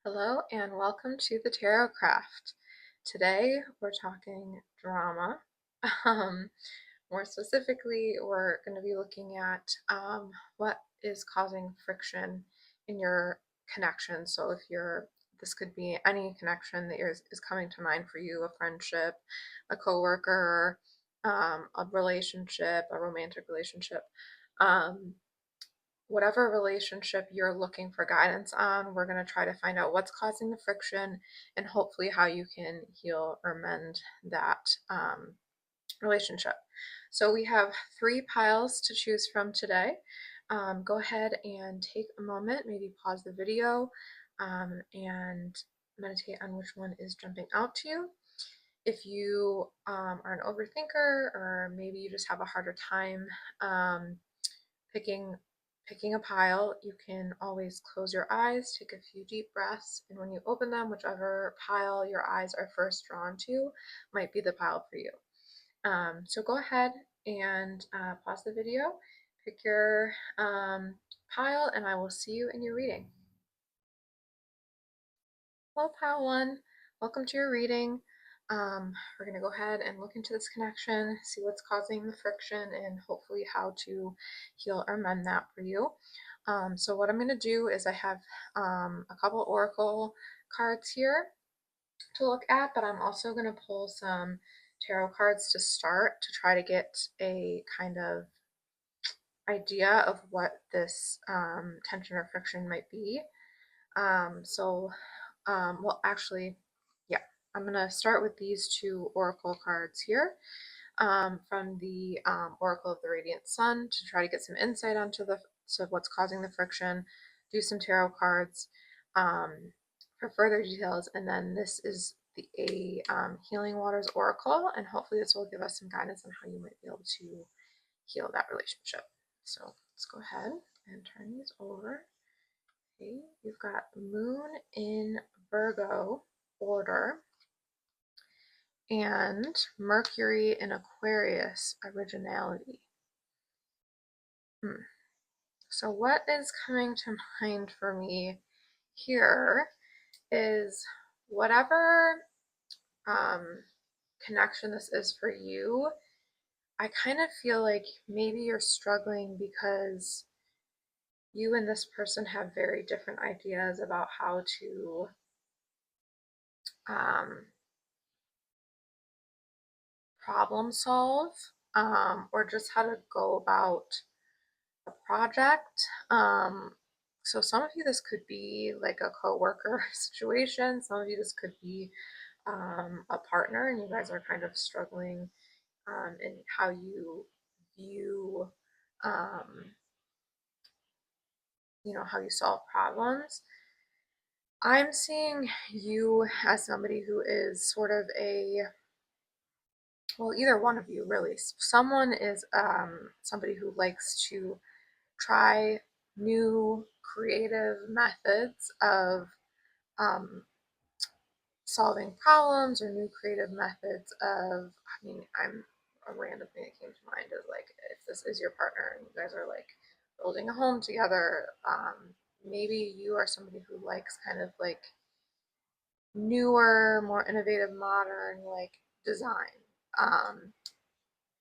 Hello and welcome to the Tarot Craft. Today we're talking drama. Um, More specifically, we're going to be looking at what is causing friction in your connection. So this could be any connection that is coming to mind for you, a friendship, a coworker, a relationship, a romantic relationship. Um, whatever relationship you're looking for guidance on, we're going to try to find out what's causing the friction and hopefully how you can heal or mend that relationship. So we have 3 piles to choose from today. Go ahead and take a moment, maybe pause the video and meditate on which one is jumping out to you. If you are an overthinker, or maybe you just have a harder time picking a pile, you can always close your eyes, take a few deep breaths, and when you open them, whichever pile your eyes are first drawn to might be the pile for you. So go ahead and pause the video, pick your pile, and I will see you in your reading. Hello, pile 1. Welcome to your reading. We're going to go ahead and look into this connection, see what's causing the friction, and hopefully how to heal or mend that for you. So what I'm going to do is I have a couple oracle cards here to look at, but I'm also going to pull some tarot cards to start to try to get a kind of idea of what this tension or friction might be. Well, actually, yeah, I'm going to start with these 2 oracle cards here from the Oracle of the Radiant Sun to try to get some insight onto what's causing the friction, do some tarot cards for further details, and then this is the Healing Waters Oracle, and hopefully this will give us some guidance on how you might be able to heal that relationship. So let's go ahead and turn these over. Okay, you've got Moon in Virgo order and Mercury in Aquarius originality. So what is coming to mind for me here is whatever connection this is for you, I kind of feel like maybe you're struggling because you and this person have very different ideas about how to problem solve or just how to go about a project. So some of you, this could be like a coworker situation. Some of you, this could be a partner, and you guys are kind of struggling in how you view, um, how you solve problems. I'm seeing you as somebody who is sort of well, either one of you really. Someone is somebody who likes to try new creative methods of um, solving problems, or new creative methods of, I'm a random thing that came to mind is like, if this is your partner and you guys are like building a home together, maybe you are somebody who likes kind of like newer, more innovative, modern like design.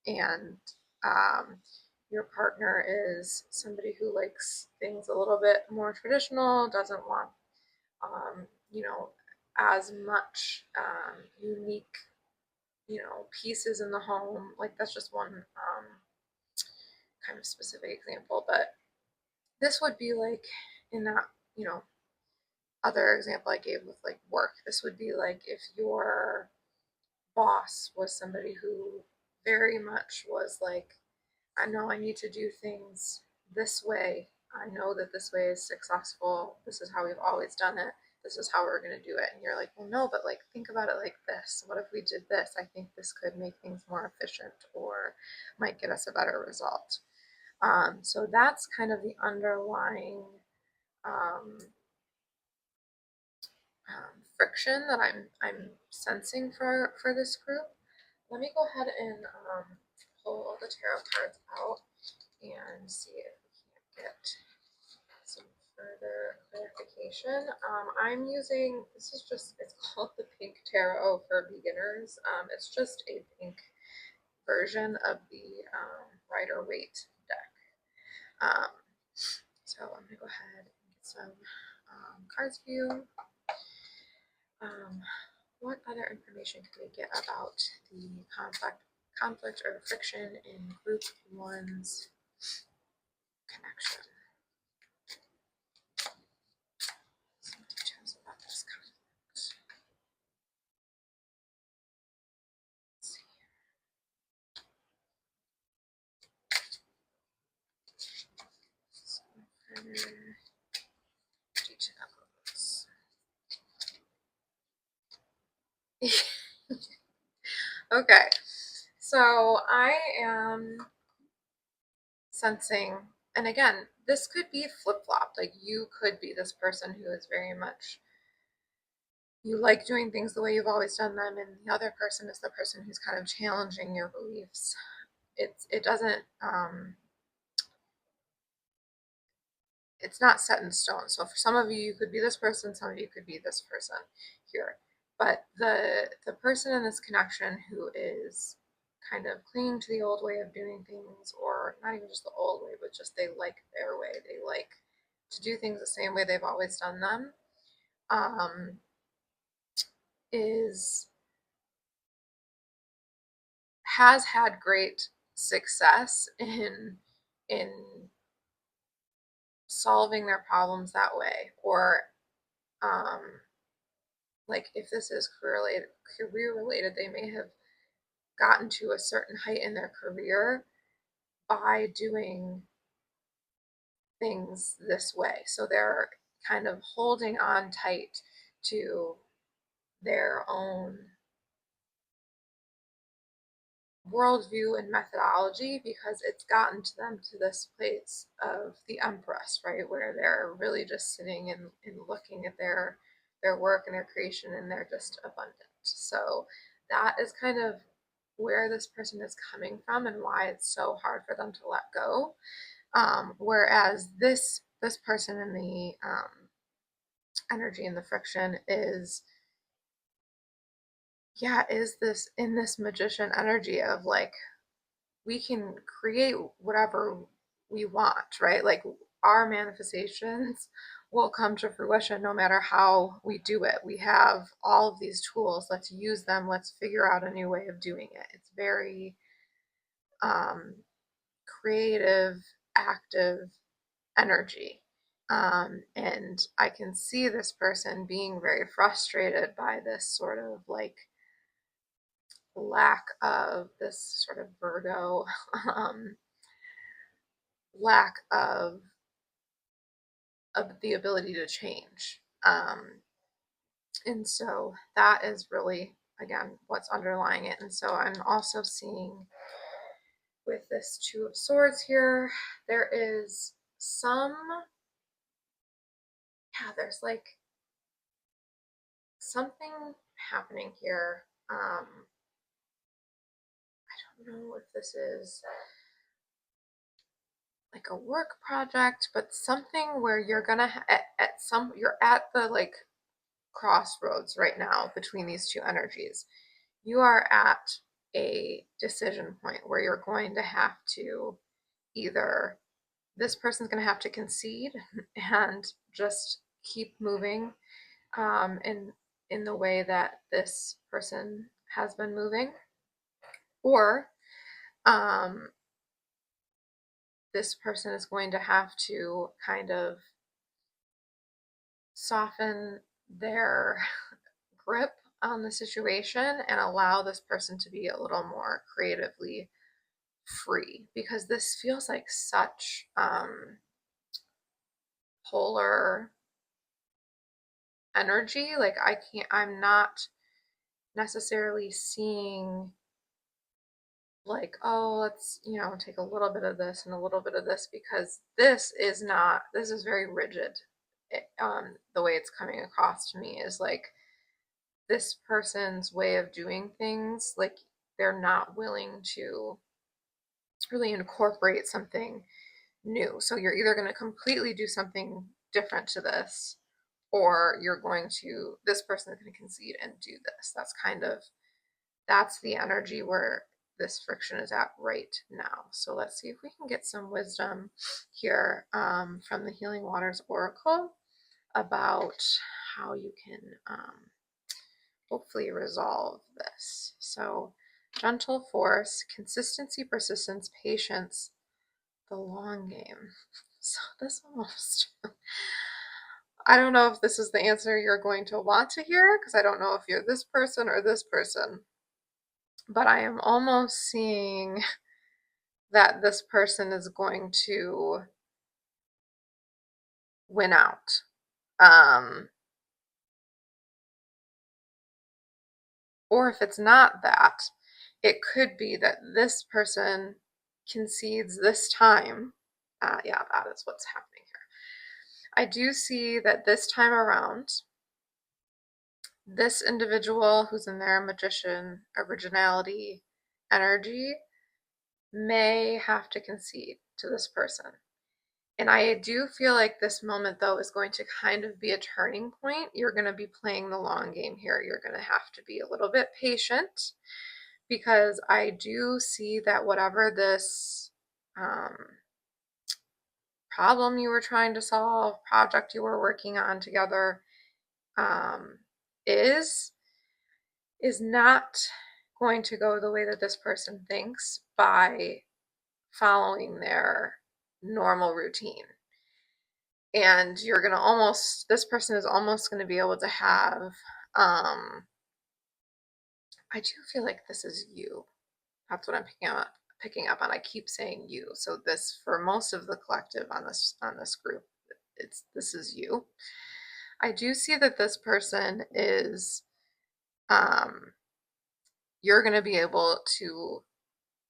And your partner is somebody who likes things a little bit more traditional, doesn't want, um, you know, as much unique, pieces in the home. Like that's just one kind of specific example, but this would be like in that, other example I gave with like work. This would be like if your boss was somebody who very much was like, I know I need to do things this way. I know that this way is successful. This is how we've always done it. This is how we're going to do it. And you're like, well, no, but like, think about it like this. What if we did this? I think this could make things more efficient or might get us a better result. So that's kind of the underlying um, friction that I'm sensing for this group. Let me go ahead and pull all the tarot cards out and see if we can't get some further clarification. I'm using, this is just, it's called the Pink Tarot for beginners. It's just a pink version of the Rider-Waite deck. So I'm going to go ahead and get some cards for you. What other information can we get about the conflict or friction in group one's connection? Some details about this conflict. Let's see. Some further details. Okay, so I am sensing, and again, this could be flip-flopped. Like, you could be this person who is very much, you like doing things the way you've always done them, and the other person is the person who's kind of challenging your beliefs. It doesn't, it's not set in stone. So for some of you, you could be this person, some of you could be this person here. But the person in this connection who is kind of clinging to the old way of doing things, or not even just the old way, but just they like their way. They like to do things the same way they've always done them. Has had great success in solving their problems that way, or like if this is career related, they may have gotten to a certain height in their career by doing things this way. So they're kind of holding on tight to their own worldview and methodology because it's gotten to them to this place of the Empress, right? Where they're really just sitting and looking at their work and their creation, and they're just abundant. So that is kind of where this person is coming from and why it's so hard for them to let go. Whereas this person in the energy and the friction is this in this magician energy of like, we can create whatever we want, right? Like, our manifestations will come to fruition no matter how we do it. We have all of these tools. Let's use them. Let's figure out a new way of doing it. It's very creative, active energy. And I can see this person being very frustrated by this sort of like lack of this sort of Virgo lack of the ability to change. And so that is really, again, what's underlying it. And so I'm also seeing with this Two of Swords here, there is there's like something happening here. I don't know if this is like a work project, but something where you're gonna you're at the like crossroads right now between these two energies. You are at a decision point where you're going to have to either, this person's going to have to concede and just keep moving in the way that this person has been moving, or this person is going to have to kind of soften their grip on the situation and allow this person to be a little more creatively free, because this feels like such polar energy. Like, I'm not necessarily seeing like, oh, let's, take a little bit of this and a little bit of this, because this is very rigid. The way it's coming across to me is like, this person's way of doing things, like, they're not willing to really incorporate something new. So you're either going to completely do something different to this, or this person is going to concede and do this. That's the energy where this friction is at right now. So let's see if we can get some wisdom here from the Healing Waters Oracle about how you can hopefully resolve this. So gentle force, consistency, persistence, patience, the long game. So this almost, I don't know if this is the answer you're going to want to hear, because I don't know if you're this person or this person, but I am almost seeing that this person is going to win out. Or if it's not that, it could be that this person concedes this time. Yeah, that is what's happening here. I do see that this time around, this individual who's in their magician originality energy may have to concede to this person. And I do feel like this moment, though, is going to kind of be a turning point. You're going to be playing the long game here. You're going to have to be a little bit patient, because I do see that whatever this problem you were trying to solve, project you were working on together, is not going to go the way that this person thinks by following their normal routine. And you're going to this person is almost going to be able to have, I do feel like this is you. That's what I'm picking up on. I keep saying you. So this, for most of the collective on this group, this is you. I do see that this person is, you're going to be able to,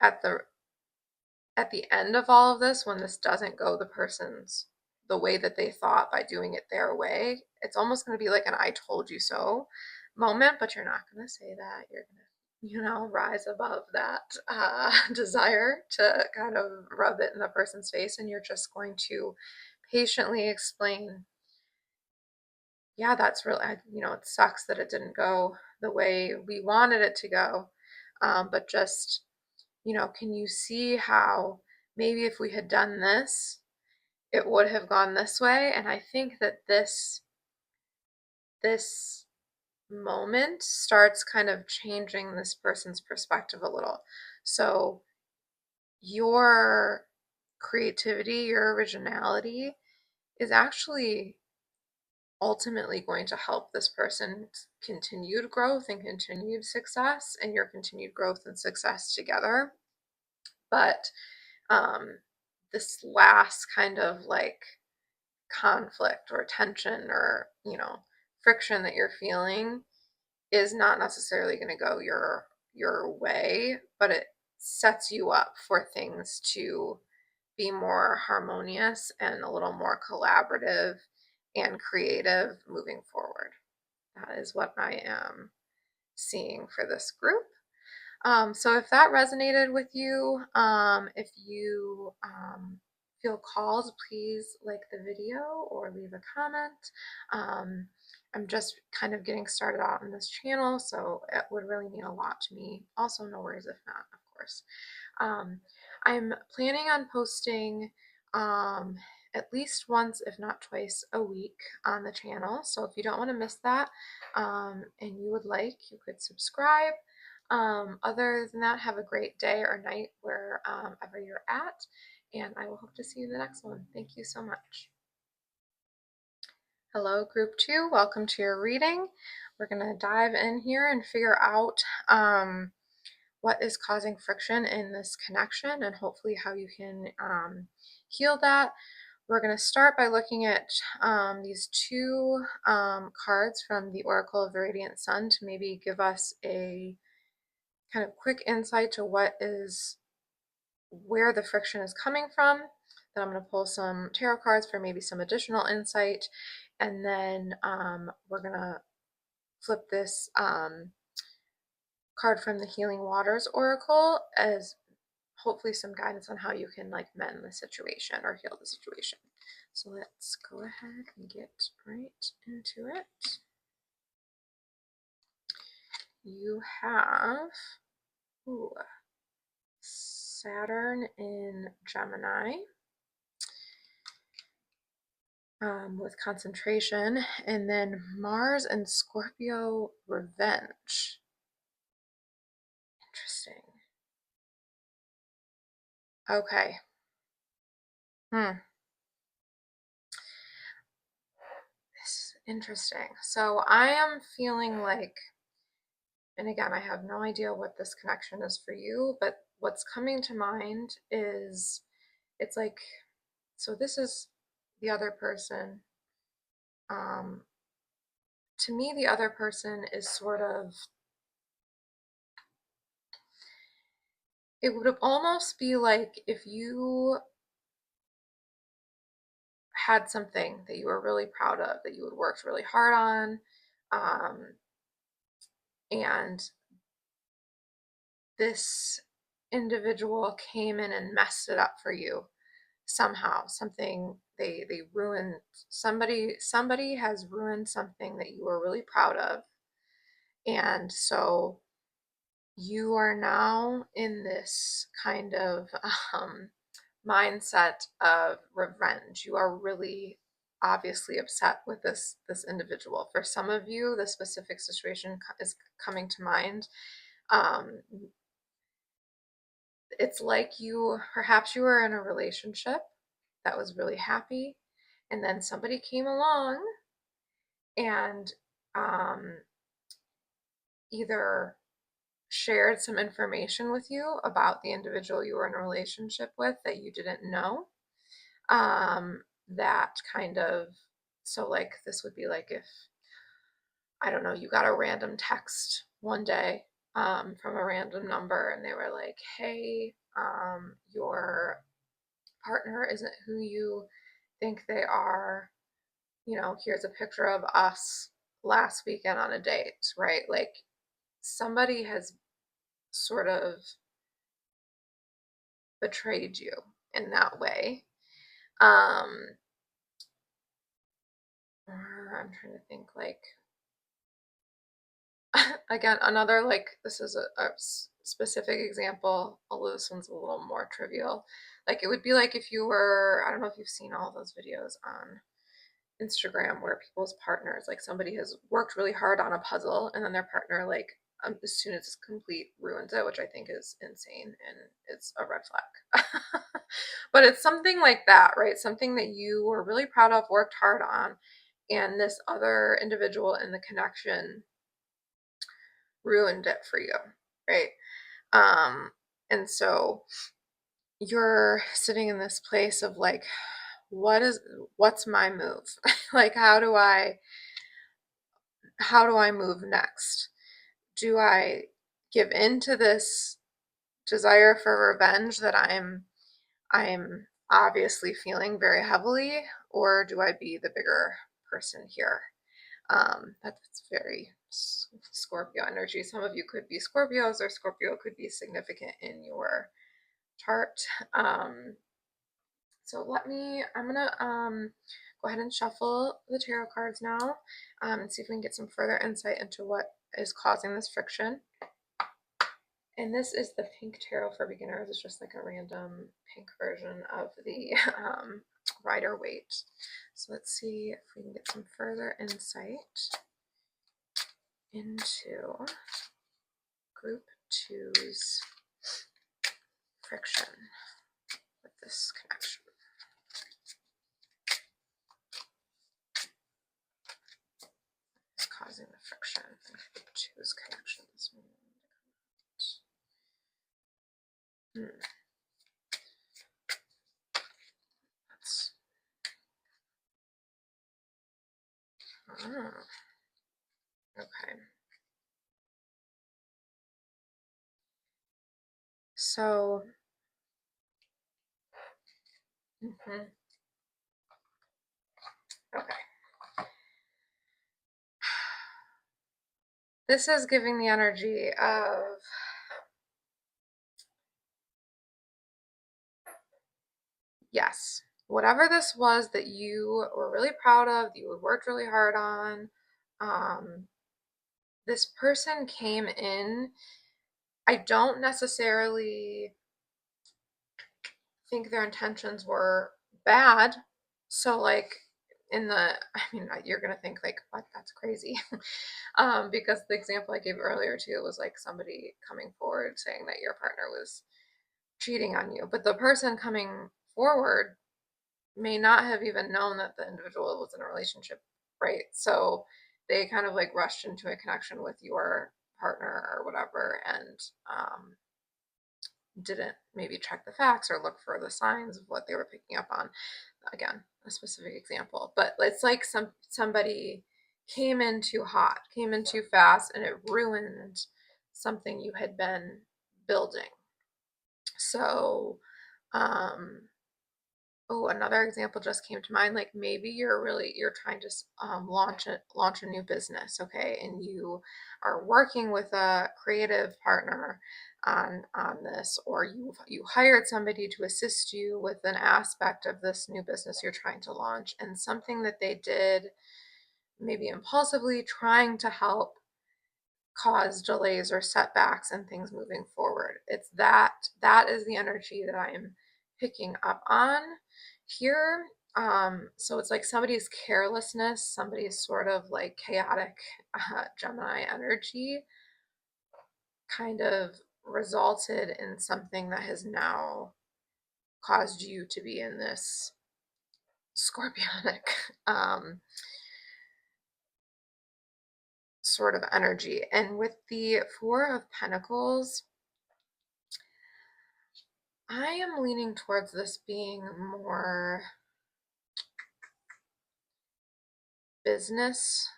at the end of all of this, when this doesn't go the way that they thought by doing it their way, it's almost going to be like an I told you so moment, but you're not going to say that. You're going to, rise above that desire to kind of rub it in the person's face, and you're just going to patiently explain, yeah, that's really, it sucks that it didn't go the way we wanted it to go, but just, can you see how maybe if we had done this, it would have gone this way? And I think that this moment starts kind of changing this person's perspective a little. So your creativity, your originality is actually ultimately going to help this person's continued growth and continued success, and your continued growth and success together. But this last kind of like conflict or tension or, friction that you're feeling is not necessarily going to go your way, but it sets you up for things to be more harmonious and a little more collaborative and creative moving forward. That is what I am seeing for this group. So if that resonated with you, if you feel called, please like the video or leave a comment. I'm just kind of getting started out on this channel, so it would really mean a lot to me. Also, no worries if not, of course. I'm planning on posting at least once, if not twice a week on the channel. So if you don't want to miss that, and you would like, you could subscribe. Other than that, have a great day or night wherever you're at, and I will hope to see you in the next one. Thank you so much. Hello, Group 2. Welcome to your reading. We're going to dive in here and figure out what is causing friction in this connection and hopefully how you can heal that. We're going to start by looking at these two cards from the Oracle of the Radiant Sun to maybe give us a kind of quick insight to where the friction is coming from. Then I'm going to pull some tarot cards for maybe some additional insight, and then we're going to flip this card from the Healing Waters Oracle as hopefully some guidance on how you can like mend the situation or heal the situation. So let's go ahead and get right into it. You have Saturn in Gemini with concentration, and then Mars and Scorpio revenge. Interesting. Okay. This is interesting. So I am feeling like, and again, I have no idea what this connection is for you, but what's coming to mind is it's like, so this is the other person. To me, the other person is sort of, it would almost be like if you had something that you were really proud of, that you had worked really hard on, and this individual came in and messed it up for you somehow. Something they ruined, somebody has ruined something that you were really proud of, and so you are now in this kind of mindset of revenge. You are really obviously upset with this individual. For some of you, the specific situation is coming to mind. It's like perhaps you were in a relationship that was really happy, and then somebody came along and um, either shared some information with you about the individual you were in a relationship with that you didn't know. That kind of, so like this would be like if, I don't know, you got a random text one day from a random number and they were like, hey, your partner isn't who you think they are. Here's a picture of us last weekend on a date, right? Like somebody has sort of betrayed you in that way. I'm trying to think like, again, another like, this is a specific example, although this one's a little more trivial. Like it would be like if you were, I don't know if you've seen all those videos on Instagram where people's partners, like somebody has worked really hard on a puzzle and then their partner, like, as soon as it's complete, ruins it, which I think is insane and it's a red flag. But it's something like that, right? Something that you were really proud of, worked hard on, and this other individual in the connection ruined it for you, right? Um, and so you're sitting in this place of like, what's my move? Like, how do I move next? Do I give in to this desire for revenge that I'm obviously feeling very heavily, or do I be the bigger person here? That's very Scorpio energy. Some of you could be Scorpios, or Scorpio could be significant in your chart. So I'm gonna go ahead and shuffle the tarot cards now and see if we can get some further insight into what is causing this friction. And this is the pink tarot for beginners. It's just like a random pink version of the Rider-Waite. So let's see if we can get some further insight into group two's friction with this connection. It's causing the friction in group two's connections. That's, okay. So, okay. This is giving the energy of yes, whatever this was that you were really proud of, that you had worked really hard on, um, this person came in. I don't necessarily think their intentions were bad. So like in the, I mean, you're gonna think like, what? That's crazy. Because the example I gave earlier too was like somebody coming forward saying that your partner was cheating on you, but the person coming forward may not have even known that the individual was in a relationship, right? So they kind of like rushed into a connection with your partner or whatever, and didn't maybe check the facts or look for the signs of what they were picking up on. Again, a specific example, but it's like somebody came in too hot, came in too fast, and it ruined something you had been building. So, um, oh, another example just came to mind. Like maybe you're trying to launch a new business, okay, and you are working with a creative partner on this, or you hired somebody to assist you with an aspect of this new business you're trying to launch, and something that they did maybe impulsively trying to help cause delays or setbacks and things moving forward. It's that is the energy that I'm picking up on here. So it's like somebody's carelessness, somebody's sort of like chaotic Gemini energy kind of resulted in something that has now caused you to be in this scorpionic um, sort of energy. And with the Four of Pentacles, I am leaning towards this being more business,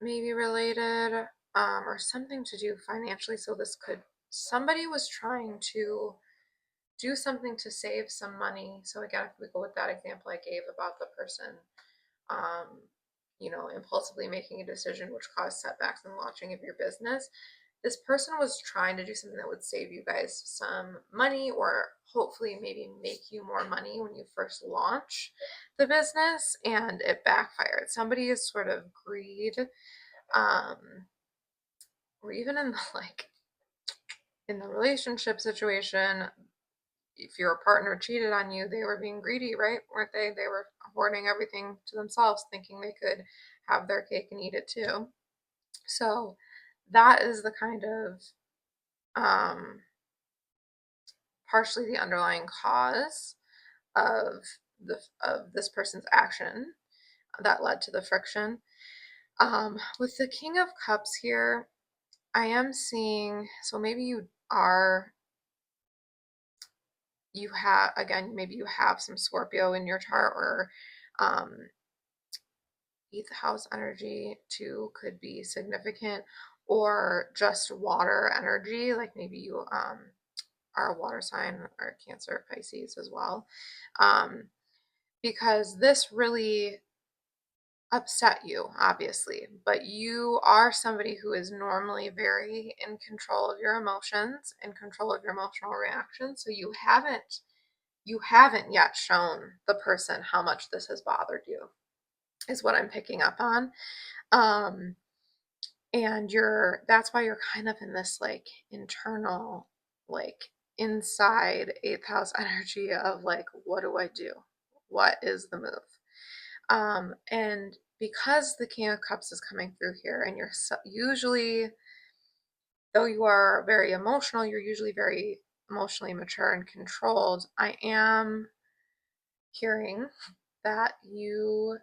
maybe related, or something to do financially. So this could, somebody was trying to do something to save some money. So again, if we go with that example I gave about the person, um, impulsively making a decision which caused setbacks in the launching of your business. This person was trying to do something that would save you guys some money, or hopefully maybe make you more money when you first launch the business, and it backfired. Somebody is sort of greed, um, or even in the like in the relationship situation, if your partner cheated on you, they were being greedy, right? Weren't they? They were hoarding everything to themselves, thinking they could have their cake and eat it too. So that is the kind of um, partially the underlying cause of of this person's action that led to the friction. With the King of Cups here, I am seeing, so maybe you have, again, maybe you have some Scorpio in your chart, or um, 8th house energy too could be significant, or just water energy, like maybe you are a water sign, or Cancer, Pisces as well, because this really upset you, obviously, but you are somebody who is normally very in control of your emotions, in control of your emotional reactions. So you haven't yet shown the person how much this has bothered you, is what I'm picking up on. Um, and that's why you're kind of in this like internal, like inside 8th house energy of like, what do I do? What is the move? And because the King of Cups is coming through here, and you're usually, though you are very emotional, you're usually very emotionally mature and controlled. I am hearing that you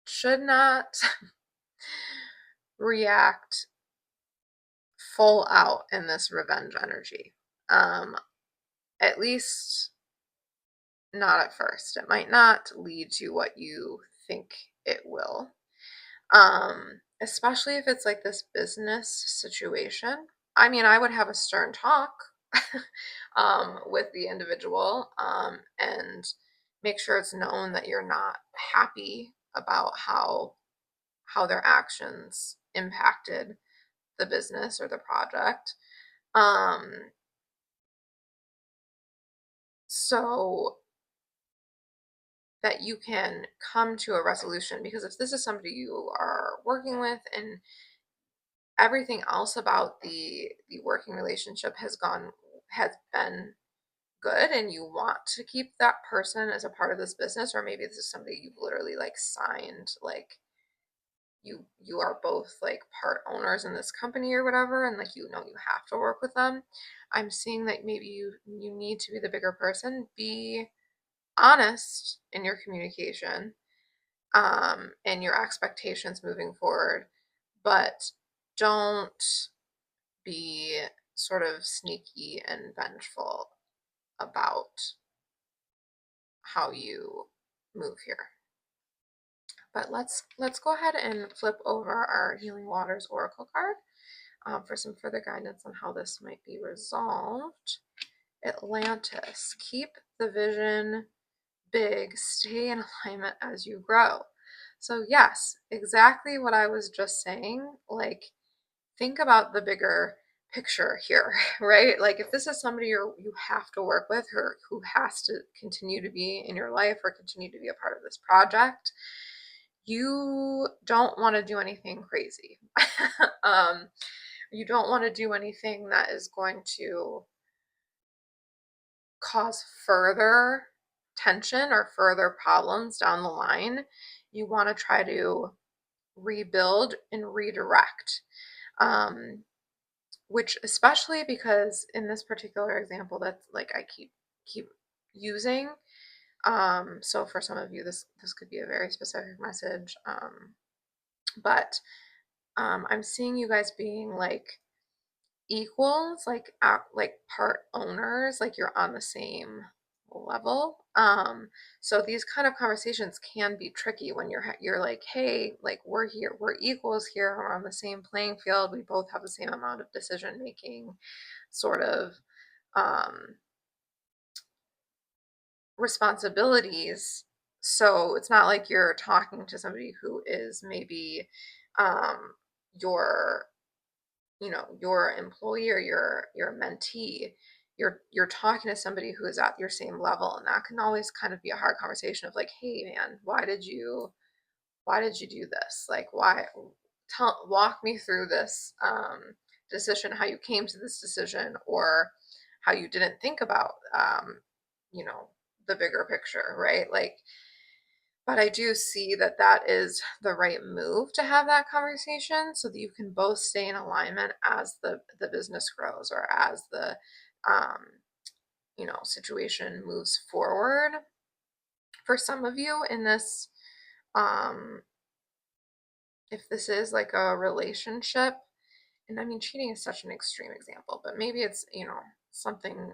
should not react full out in this revenge energy. At least not at first. It might not lead to what you think it will. Especially if it's like this business situation. I mean, I would have a stern talk with the individual, and make sure it's known that you're not happy about how their actions impacted the business or the project. Um, so that you can come to a resolution. Because if this is somebody you are working with and everything else about the working relationship has been good, and you want to keep that person as a part of this business, or maybe this is somebody you've literally like signed, like you are both like part owners in this company or whatever, and like you have to work with them. I'm seeing that maybe you need to be the bigger person. Be honest in your communication, and your expectations moving forward, but don't be sort of sneaky and vengeful about how you move here. But let's go ahead and flip over our Healing Waters Oracle card, for some further guidance on how this might be resolved. Atlantis, keep the vision big, stay in alignment as you grow. So yes, exactly what I was just saying. Like, think about the bigger picture here, right? Like, if this is somebody you have to work with, or who has to continue to be in your life or continue to be a part of this project, you don't want to do anything crazy. um, you don't want to do anything that is going to cause further tension or further problems down the line. You want to try to rebuild and redirect. Which, especially because in this particular example, that's like I keep using. So for some of you, this could be a very specific message. But I'm seeing you guys being like equals, like part owners, like you're on the same level. So these kind of conversations can be tricky when you're like, hey, like we're here, we're equals here, we're on the same playing field, we both have the same amount of decision making sort of um responsibilities. So it's not like you're talking to somebody who is maybe um your your employee or your mentee. You're talking to somebody who is at your same level, and that can always kind of be a hard conversation of like, hey man, why did you do this? Like, why? Walk me through this decision, how you came to this decision, or how you didn't think about you know the bigger picture, right? Like, but I do see that that is the right move to have that conversation, so that you can both stay in alignment as the business grows, or as the um, situation moves forward. For some of you in this, um, if this is like a relationship, and I mean, cheating is such an extreme example, but maybe it's something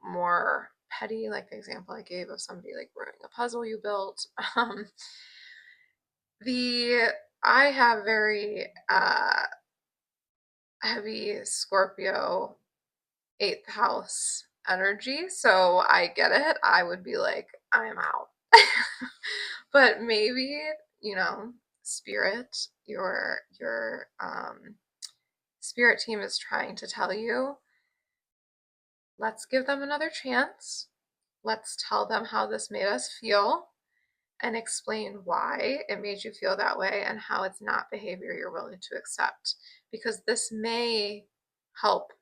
more petty, like the example I gave of somebody like ruining a puzzle you built. The I have very heavy Scorpio 8th house energy, so I get it. I would be like, I'm out. But maybe, you know, spirit, your spirit team is trying to tell you, let's give them another chance. Let's tell them how this made us feel, and explain why it made you feel that way and how it's not behavior you're willing to accept. Because this may help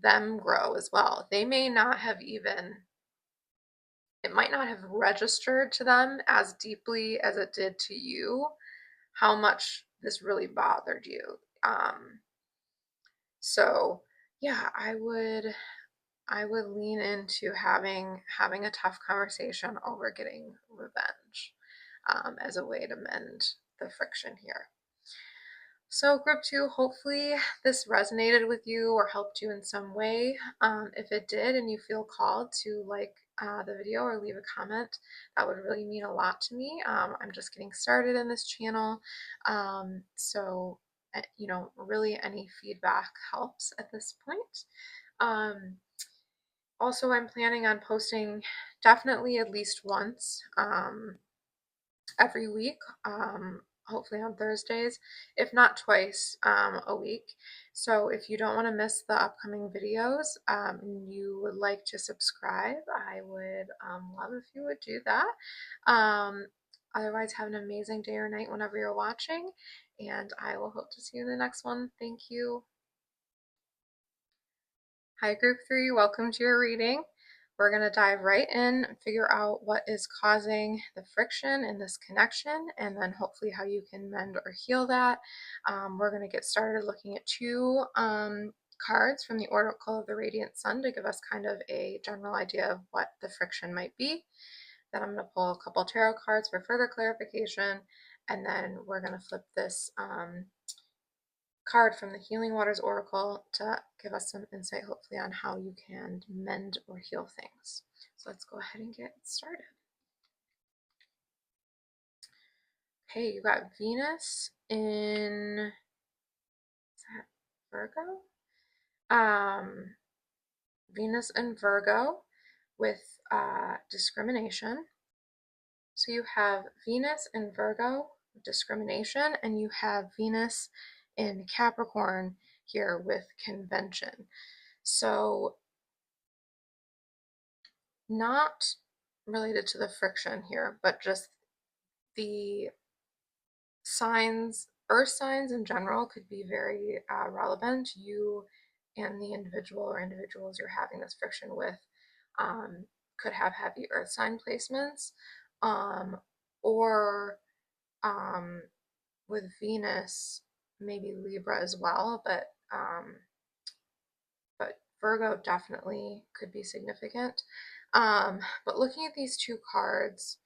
them grow as well. They may not have even, it might not have registered to them as deeply as it did to you how much this really bothered you. So yeah, I would lean into having a tough conversation over getting revenge, as a way to mend the friction here. So group 2, hopefully this resonated with you or helped you in some way. If it did and you feel called to like the video or leave a comment, that would really mean a lot to me. I'm just getting started in this channel. So really any feedback helps at this point. Also, I'm planning on posting definitely at least once every week. hopefully on Thursdays, if not twice a week. So if you don't want to miss the upcoming videos and you would like to subscribe, I would love if you would do that. Otherwise, have an amazing day or night whenever you're watching, and I will hope to see you in the next one. Thank you. Hi, Group 3. Welcome to your reading. We're going to dive right in and figure out what is causing the friction in this connection, and then hopefully how you can mend or heal that. We're going to get started looking at two cards from the Oracle of the Radiant Sun to give us kind of a general idea of what the friction might be. Then I'm going to pull a couple tarot cards for further clarification, and then we're going to flip this card from the Healing Waters Oracle to give us some insight, hopefully, on how you can mend or heal things. So let's go ahead and get started. Okay, you got Venus in, is that Virgo? Venus in Virgo with discrimination. So you have Venus in Virgo, discrimination, and you have Venus in Capricorn here with convention. So not related to the friction here, but just the signs, earth signs in general could be very relevant. You and the individual or individuals you're having this friction with could have heavy earth sign placements, or with Venus, maybe Libra as well, but Virgo definitely could be significant. But looking at these two cards,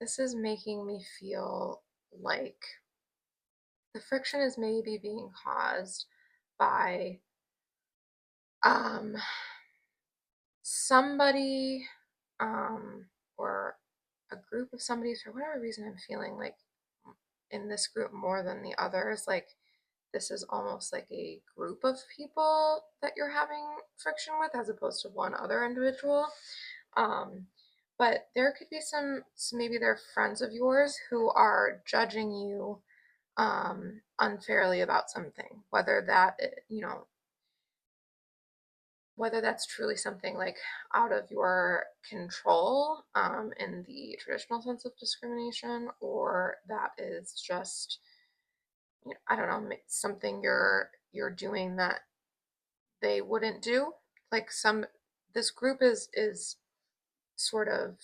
this is making me feel like the friction is maybe being caused by somebody or a group of somebody. For whatever reason, I'm feeling like in this group more than the others, like this is almost like a group of people that you're having friction with as opposed to one other individual. But there could be some maybe they're friends of yours who are judging you unfairly about something, whether that, whether that's truly something like out of your control in the traditional sense of discrimination, or that is just, I don't know, something you're doing that they wouldn't do. Like this group is sort of,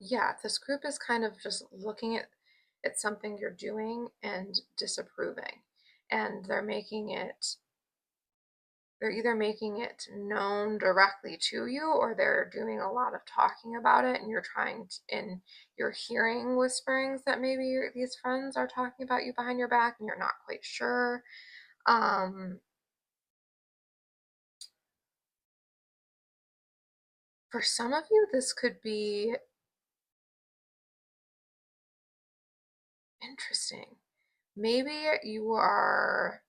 yeah, this group is kind of just looking at something you're doing and disapproving, and they're either making it known directly to you, or they're doing a lot of talking about it, and and you're hearing whisperings that maybe these friends are talking about you behind your back and you're not quite sure. For some of you, this could be interesting. Maybe you are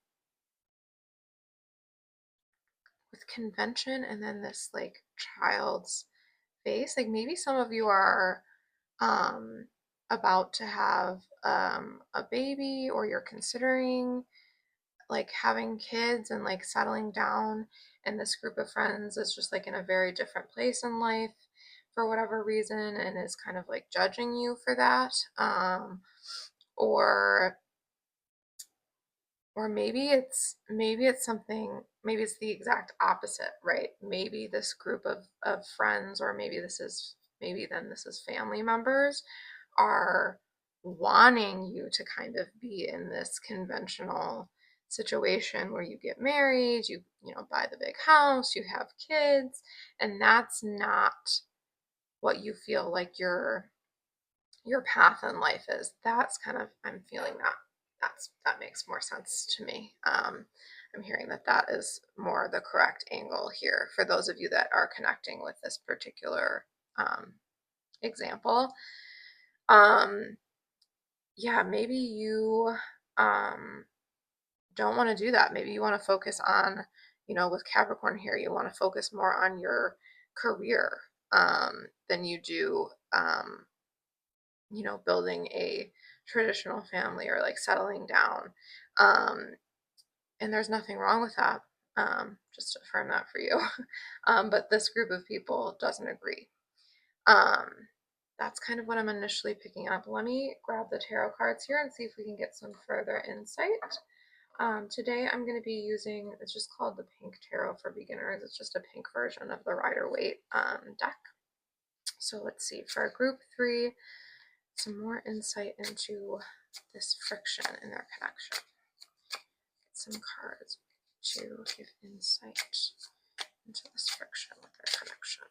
with convention and then this like child's face. Like maybe some of you are about to have a baby, or you're considering like having kids and like settling down, and this group of friends is just like in a very different place in life for whatever reason and is kind of like judging you for that. Or maybe it's something, maybe it's the exact opposite, right? Maybe this group of friends, or maybe then this is family members, are wanting you to kind of be in this conventional situation where you get married, you buy the big house, you have kids, and that's not what you feel like your path in life is. That's kind of, I'm feeling that makes more sense to me. I'm hearing that is more the correct angle here for those of you that are connecting with this particular example. Yeah, maybe you don't want to do that. Maybe you want to focus on, with Capricorn here, you want to focus more on your career than you do building a traditional family or like settling down. Um, and there's nothing wrong with that. Just to affirm that for you. But this group of people doesn't agree. Um, that's kind of what I'm initially picking up. Let me grab the tarot cards here and see if we can get some further insight. Today I'm going to be using, it's just called the Pink Tarot for Beginners. It's just a pink version of the Rider-Waite deck. So let's see, for group 3, some more insight into this friction in their connection. Get some cards to give insight into this friction with their connection.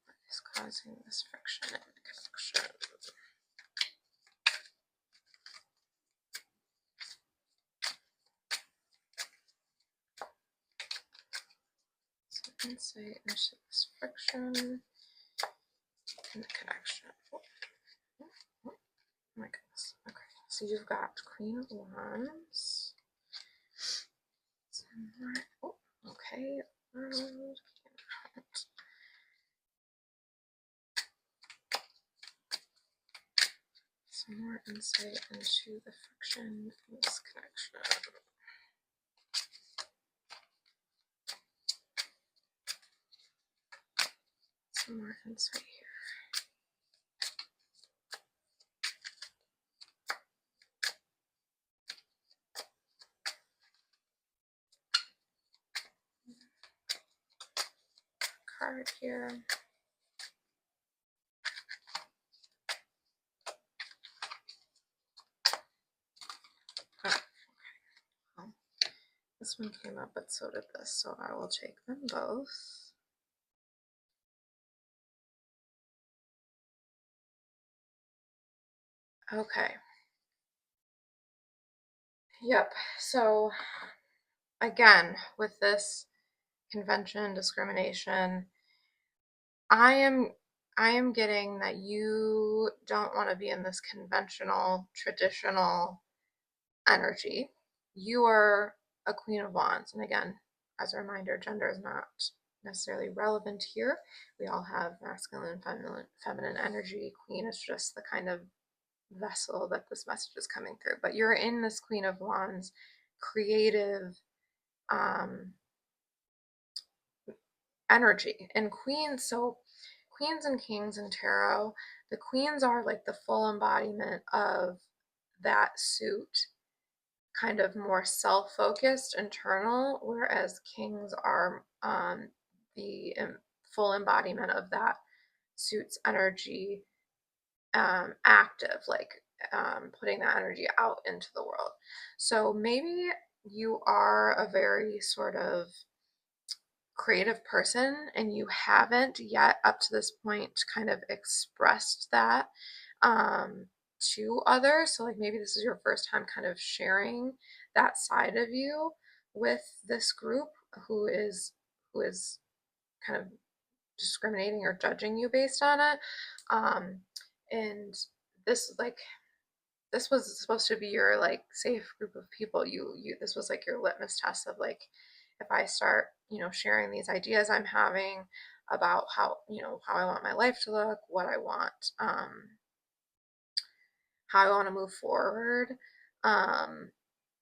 What is causing this friction in the connection? Some insight into this friction in the connection. Oh my goodness. Okay, so you've got Queen of Wands. Some more. Oh, okay. Some more insight into the friction in this connection. Some more insight here. Card here. Oh, okay. Well, this one came up, but so did this, so I will take them both. Okay. Yep. So again, with this convention discrimination, I am getting that you don't want to be in this conventional, traditional energy. You are a Queen of Wands. And again, as a reminder, gender is not necessarily relevant here. We all have masculine and feminine energy. Queen is just the kind of vessel that this message is coming through. But you're in this Queen of Wands creative energy. And queens, so queens and kings in tarot, the queens are like the full embodiment of that suit, kind of more self-focused, internal, whereas kings are the full embodiment of that suit's energy, active, like putting that energy out into the world. So maybe you are a very sort of creative person and you haven't yet up to this point kind of expressed that to others. So like maybe this is your first time kind of sharing that side of you with this group who is kind of discriminating or judging you based on it. And this like this was supposed to be your like safe group of people. You this was like your litmus test of like, if I start sharing these ideas I'm having about how I want my life to look, what I want, how I want to move forward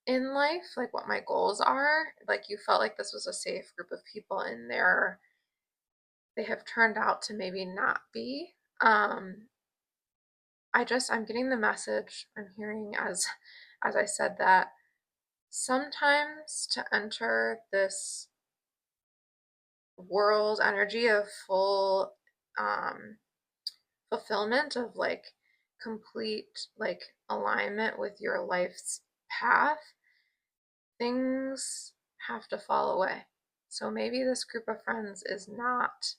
in life, like what my goals are, like you felt like this was a safe group of people, and they have turned out to maybe not be. I'm getting the message I'm hearing as I said that sometimes to enter this world energy of full fulfillment, of like complete like alignment with your life's path, things have to fall away. So maybe this group of friends is not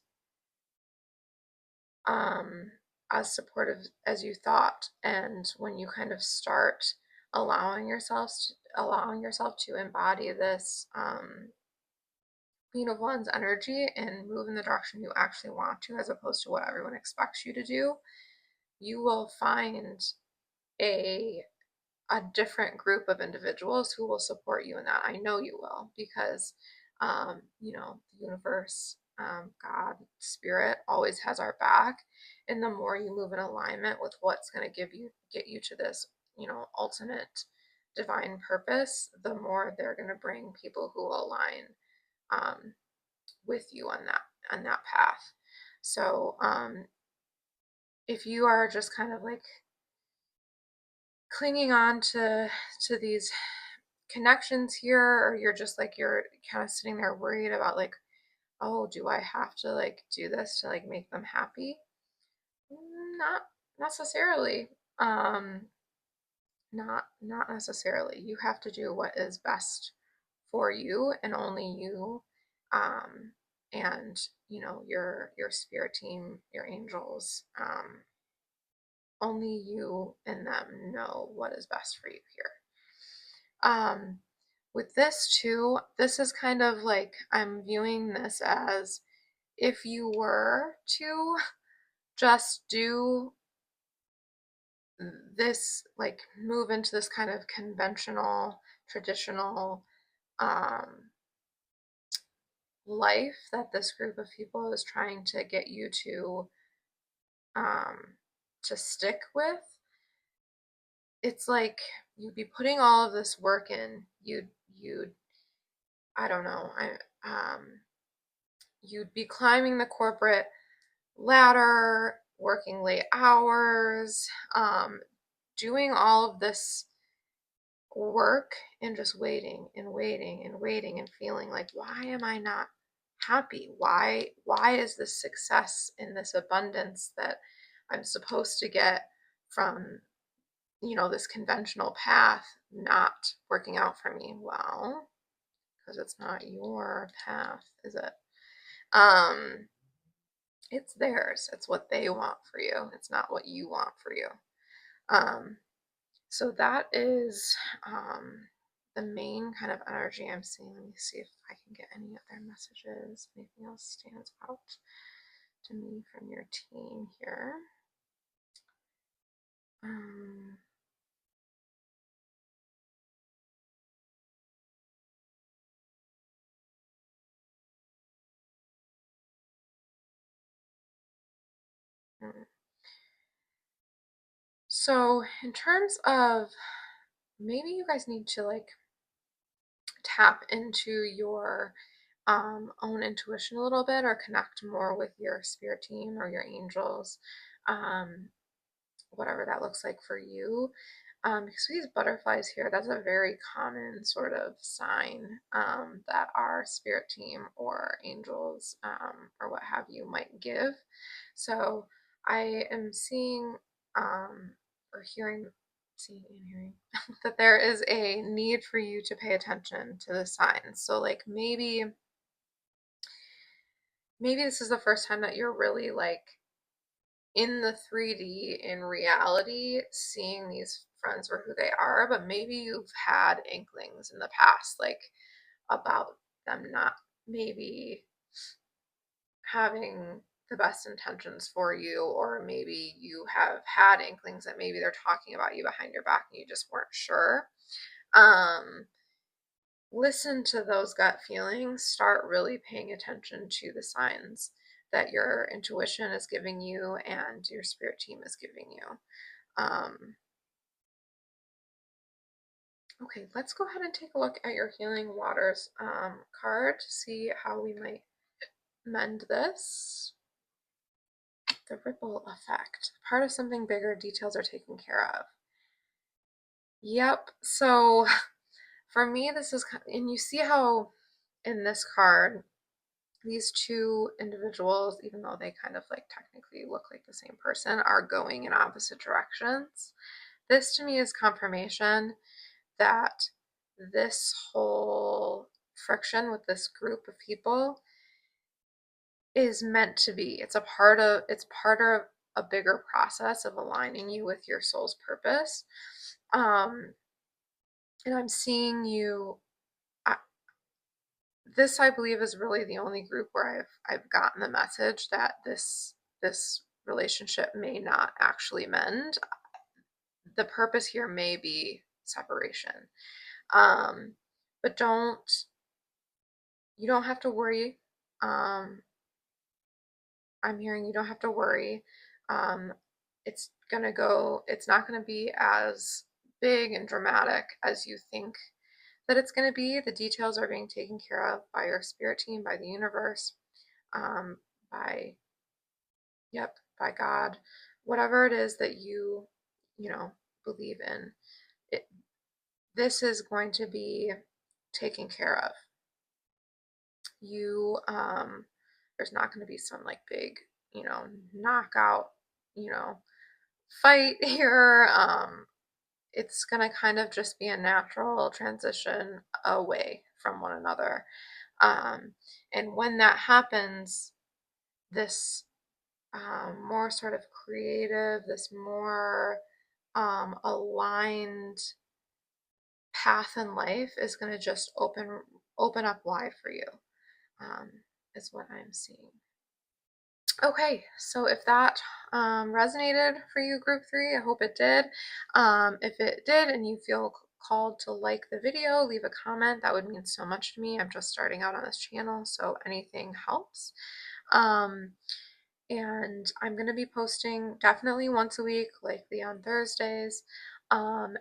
as supportive as you thought. And when you kind of start allowing yourself to embody this Queen of Wands energy and move in the direction you actually want to, as opposed to what everyone expects you to do, you will find a a different group of individuals who will support you in that. I know you will, because the universe God, Spirit always has our back. And the more you move in alignment with what's going to get you to this, ultimate divine purpose, the more they're going to bring people who align um, with you on that path. So if you are just kind of like clinging on to these connections here, or you're just like you're kind of sitting there worried about like, oh, do I have to like do this to like make them happy? Not necessarily. Not necessarily. You have to do what is best for you and only you. Um, and your spirit team, your angels, only you and them know what is best for you here. With this too, this is kind of like I'm viewing this as if you were to just do this, like move into this kind of conventional, traditional um, life that this group of people is trying to get you um, to stick with, it's like you'd be putting all of this work in. You'd I don't know. You'd be climbing the corporate ladder, working late hours, doing all of this work and just waiting and waiting and waiting and feeling like, why am I not happy? Why is this success and this abundance that I'm supposed to get from, this conventional path not working out for me? Well, because it's not your path, is it? Um, it's theirs. It's what they want for you. It's not what you want for you. Um, so that is the main kind of energy I'm seeing. Let me see if I can get any other messages. Anything else stands out to me from your team here. Um, so in terms of maybe you guys need to like tap into your own intuition a little bit, or connect more with your spirit team or your angels, um, whatever that looks like for you. Because these butterflies here, that's a very common sort of sign that our spirit team or angels or what have you might give. So I am seeing or hearing, seeing and hearing that there is a need for you to pay attention to the signs. So like maybe this is the first time that you're really like in the 3D in reality seeing these friends for who they are, but maybe you've had inklings in the past, like about them not maybe having the best intentions for you, or maybe you have had inklings that maybe they're talking about you behind your back and you just weren't sure. Um, Listen to those gut feelings, start really paying attention to the signs that your intuition is giving you and your spirit team is giving you. Okay, let's go ahead and take a look at your Healing Waters card to see how we might mend this. The ripple effect. Part of something bigger, details are taken care of. Yep, so for me, this is, and you see how in this card, these two individuals, even though they kind of like technically look like the same person, are going in opposite directions. This to me is confirmation that this whole friction with this group of people is meant to be. It's part of a bigger process of aligning you with your soul's purpose. And I'm seeing you, this I believe is really the only group where I've gotten the message that this relationship may not actually mend. The purpose here may be separation. But you don't have to worry. I'm hearing you don't have to worry. Um, it's not gonna be as big and dramatic as you think that it's gonna be. The details are being taken care of by your spirit team, by the universe, um, by, yep, by God, whatever it is that you know, believe in. It, this is going to be taken care of. You, there's not going to be some like big, knockout, you know, fight here. It's going to kind of just be a natural transition away from one another. Um, and when that happens, this more sort of creative, this more aligned path in life is going to just open up wide for you, um, is what I'm seeing. Okay, so if that resonated for you, group three, I hope it did. If it did and you feel called to like the video, leave a comment. That would mean so much to me. I'm just starting out on this channel, so anything helps. Um, and I'm going to be posting definitely once a week, likely on Thursdays, um,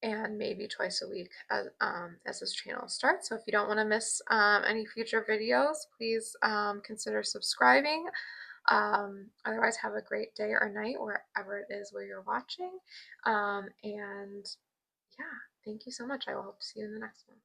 and maybe twice a week as this channel starts. So if you don't want to miss any future videos, please consider subscribing. Otherwise, have a great day or night wherever it is where you're watching. And yeah, thank you so much. I will hope to see you in the next one.